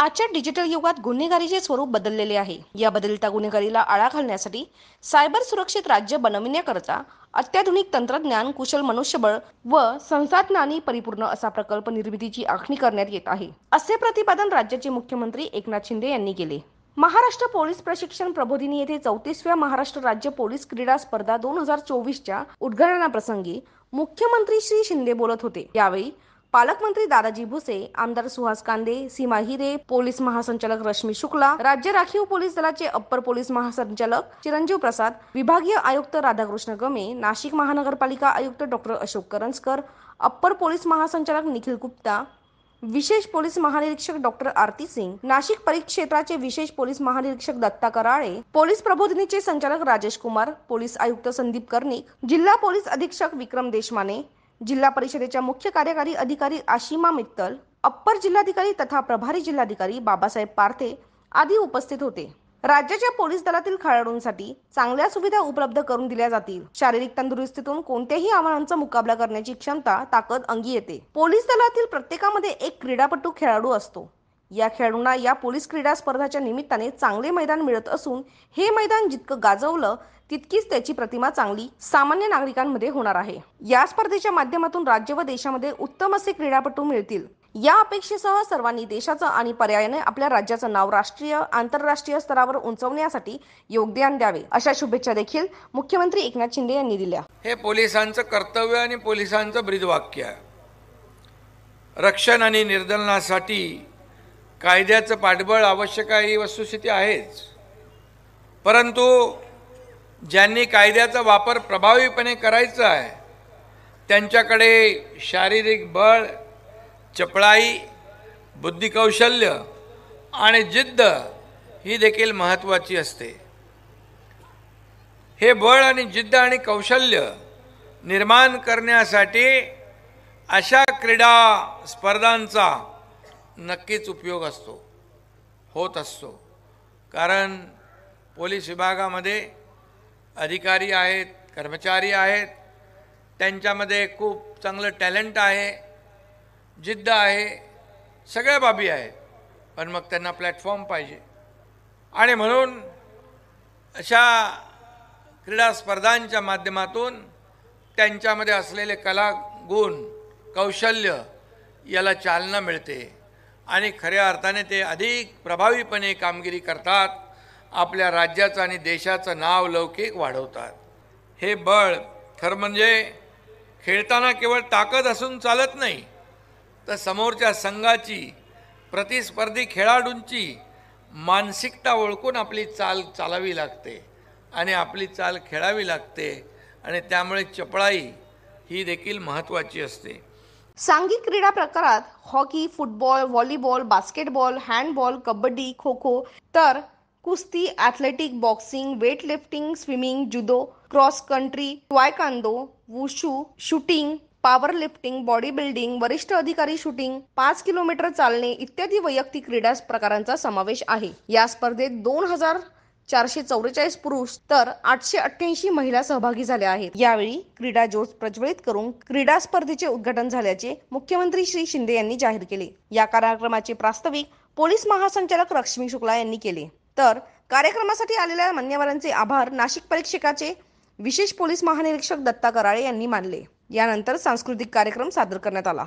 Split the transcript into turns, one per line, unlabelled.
आजच्या डिजिटल युगात गुन्हेगारीचे स्वरूप बदललेले आहे. या बदलत्या गुन्हेगारीला आळा घालण्यासाठी सायबर सुरक्षित राज्य बनविण्याकरता अत्याधुनिक तंत्रज्ञान, कुशल मनुष्यबळ व संसाधनांनी परिपूर्ण असा प्रकल्प निर्मितीची आखणी करण्यात येत आहे, असे प्रतिपादन राज्याचे मुख्यमंत्री एकनाथ शिंदे यांनी केले. महाराष्ट्र पोलीस प्रशिक्षण प्रबोधिनी येथे 34व्या महाराष्ट्र राज्य पोलीस क्रीडा स्पर्धा 2024च्या उद्घाटनाप्रसंगी मुख्यमंत्री श्री शिंदे बोलत होते. यावेळी पालकमंत्री दादाजी भुसे, आमदार सुहास कांदे, सीमा हिरे, पोलीस महासंचालक रश्मी शुक्ला, राज्य राखीव पोलीस दलाचे अप्पर पोलीस महासंचालक चिरंजीव प्रसाद, विभागीय आयुक्त राधाकृष्ण गमे, नाशिक महानगरपालिका आयुक्त डॉ. अशोक करंजकर, अप्पर पोलीस महासंचालक निखिल गुप्ता, विशेष पोलीस महानिरीक्षक डॉ. आरती सिंग, नाशिक परिक्षेत्राचे विशेष पोलीस महानिरीक्षक दत्ता कराळे, पोलीस प्रबोधिनीचे संचालक राजेश कुमार, पोलीस आयुक्त संदीप कर्णिक, जिल्हा पोलीस अधीक्षक विक्रम देशमाने, जिल्हा परिषदेच्या मुख्य कार्यकारी अधिकारी आशिमा मित्तल, अप्पर जिल्हाधिकारी तथा प्रभारी जिल्हाधिकारी बाबासाहेब पारथे आदी उपस्थित होते. राज्याच्या पोलीस दलातील खेळाडूंसाठी चांगल्या सुविधा उपलब्ध करून दिल्या जातील. शारीरिक तंदुरुस्तीतून कोणत्याही आव्हानांचा मुकाबला करण्याची क्षमता, ताकद अंगी येते. पोलीस दलातील प्रत्येकामध्ये एक क्रीडापटू खेळाडू असतो. या खेळाडूंना या पोलीस क्रीडा स्पर्धाच्या निमित्ताने चांगले मैदान मिळत असून हे मैदान जितकं गाजवलं तितकीच त्याची प्रतिमा चांगली सामान्य नागरिकांमध्ये होणार आहे. या स्पर्धेच्या माध्यमातून राज्य व देशामध्ये उत्तम असे क्रीडापटू मिळतील. या अपेक्षेसह सर्वांनी देशाचं आणि पर्यायाने आपल्या राज्याचं नाव राष्ट्रीय, आंतरराष्ट्रीय स्तरावर उंचवण्यासाठी योगदान द्यावे, अशा शुभेच्छा देखील मुख्यमंत्री एकनाथ शिंदे यांनी दिल्या.
हे पोलिसांचं कर्तव्य आणि पोलिसांचं ब्रीदवाक्य आहे. रक्षण आणि निर्दलनासाठी कायद्याचं पाठबळ आवश्यक आहे, ही वस्तुस्थिती आहेच. परंतु ज्यांनी कायद्याचा वापर प्रभावीपणे करायचा आहे त्यांच्याकडे शारीरिक बळ, चपळाई, बुद्धिकौशल्य आणि जिद्द ही देखील महत्त्वाची असते. हे बळ आणि जिद्द आणि कौशल्य निर्माण करण्यासाठी अशा क्रीडा स्पर्धांचा नक्कीच उपयोग होत असतो. कारण पोलीस विभागामध्ये अधिकारी आहेत, कर्मचारी आहेत, त्यांच्यामध्ये खूप चांगलं टॅलेंट आहे, जिद्द आहे, सगळ्या बाबी आहेत. पण मग त्यांना प्लॅटफॉर्म पाहिजे आणि म्हणून अशा क्रीडा स्पर्धांच्या माध्यमातून त्यांच्यामध्ये असलेले कला, गुण, कौशल्य याला चालना मिळते आणि खऱ्या अर्थाने ते अधिक प्रभावीपणे कामगिरी करतात, आपल्या राज्याचं आणि देशाचं नाव लौकिक वाढवतात. हे बळ खरं म्हणजे खेळताना केवळ ताकद असून चालत नाही, तर समोरच्या संघाची, प्रतिस्पर्धी खेळाडूंची मानसिकता ओळखून आपली चाल चालावी लागते आणि आपली चाल खेळावी लागते आणि त्यामुळे चपळाई ही देखील महत्त्वाची असते.
सांघिक क्रीडा प्रकारात hockey, football, volleyball, basketball, handball, kabaddi, kho kho तर कुस्ती, athletic, boxing, weightlifting, swimming, judo, cross country, taekwondo, wushu, shooting, power lifting, body building, वरिष्ठ अधिकारी शूटिंग, 5 किलोमीटर चालणे इत्यादी वैयक्तिक क्रीडा प्रकारांचा समावेश आहे. या स्पर्धेत 2444 पुरुष तर 888 महिला सहभागी झाल्या आहेत. यावेळी क्रीडा जोश प्रज्वलित करून क्रीडा स्पर्धेचे उद्घाटन झाल्याचे मुख्यमंत्री श्री शिंदे यांनी जाहीर केले. या कार्यक्रमाचे प्रास्ताविक पोलीस महासंचालक रश्मी शुक्ला यांनी केले. तर कार्यक्रमासाठी आलेल्या मान्यवरांचे आभार नाशिक परिक्षेत्राचे विशेष पोलीस महानिरीक्षक दत्ता कराळे यांनी मानले. यानंतर सांस्कृतिक कार्यक्रम सादर करण्यात आला.